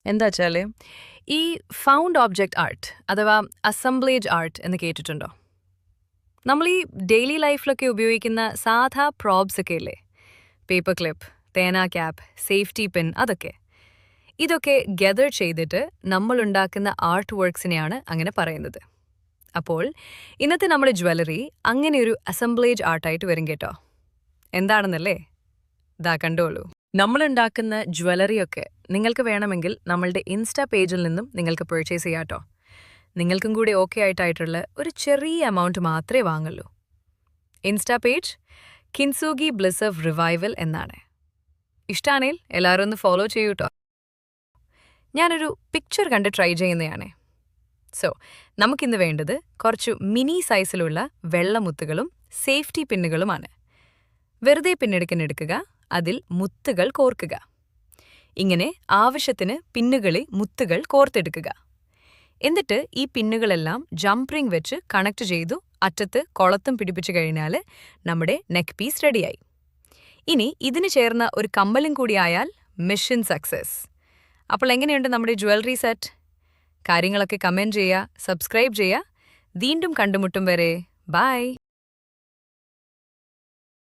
എന്താ വെച്ചാൽ ഈ ഫൗണ്ട് ഓബ്ജക്റ്റ് ആർട്ട് അഥവാ അസംബ്ലേജ് ആർട്ട് എന്ന് കേട്ടിട്ടുണ്ടോ? നമ്മൾ ഈ ഡെയിലി ലൈഫിലൊക്കെ ഉപയോഗിക്കുന്ന സാധാ പ്രോബ്സ് ഒക്കെ ഇല്ലേ? പേപ്പർ ക്ലിപ്പ്, പേന ക്യാപ്പ്, സേഫ്റ്റി പിൻ അതൊക്കെ. ഇതൊക്കെ ഗെദർ ചെയ്തിട്ട് നമ്മൾ ഉണ്ടാക്കുന്ന ആർട്ട് വർക്ക്സിനെയാണ് അങ്ങനെ പറയുന്നത്. അപ്പോൾ ഇന്നത്തെ നമ്മുടെ ജ്വല്ലറി അങ്ങനെ ഒരു അസംബ്ലേജ് ആർട്ടായിട്ട് വരും കേട്ടോ. എന്താണെന്നല്ലേ? ദാ കണ്ടോളൂ. നമ്മളുണ്ടാക്കുന്ന ജ്വല്ലറിയൊക്കെ നിങ്ങൾക്ക് വേണമെങ്കിൽ നമ്മളുടെ ഇൻസ്റ്റാ പേജിൽ നിന്നും നിങ്ങൾക്ക് പർച്ചേസ് ചെയ്യാട്ടോ. നിങ്ങൾക്കും കൂടി ഓക്കെ ആയിട്ടായിട്ടുള്ള ഒരു ചെറിയ എമൗണ്ട് മാത്രമേ വാങ്ങുള്ളൂ. Insta page Kintsugi bliss of revival എന്നാണ്. ഇഷ്ടാണേൽ എല്ലാവരും ഒന്ന് ഫോളോ ചെയ്യൂട്ടോ. ഞാനൊരു പിക്ചർ കണ്ട് ട്രൈ ചെയ്യുന്നതാണ്. സോ നമുക്കിന്ന് വേണ്ടത് കുറച്ച് മിനി സൈസിലുള്ള വെള്ളമുത്തുകളും സേഫ്റ്റി പിന്നുകളുമാണ്. വെറുതെ പിന്നെടുക്കുക, അതിൽ മുത്തുകൾ കോർക്കുക. ഇങ്ങനെ ആവശ്യത്തിന് പിന്നുകളിൽ മുത്തുകൾ കോർത്തെടുക്കുക. എന്നിട്ട് ഈ പിന്നുകളെല്ലാം ജംപ് റിംഗ് വെച്ച് കണക്ട് ചെയ്തു അറ്റത്ത് കൊളത്തും പിടിപ്പിച്ചു കഴിഞ്ഞാൽ നമ്മുടെ നെക്ക് പീസ് റെഡിയായി. ഇനി ഇതിന് ചേർന്ന ഒരു കമ്മലും കൂടി ആയാൽ മിഷൻ സക്സസ്. അപ്പോൾ എങ്ങനെയുണ്ട് നമ്മുടെ ജ്വല്ലറി സെറ്റ്? കാര്യങ്ങളൊക്കെ കമൻറ്റ് ചെയ്യുക, സബ്സ്ക്രൈബ് ചെയ്യുക. വീണ്ടും കണ്ടുമുട്ടും വരെ ബൈ.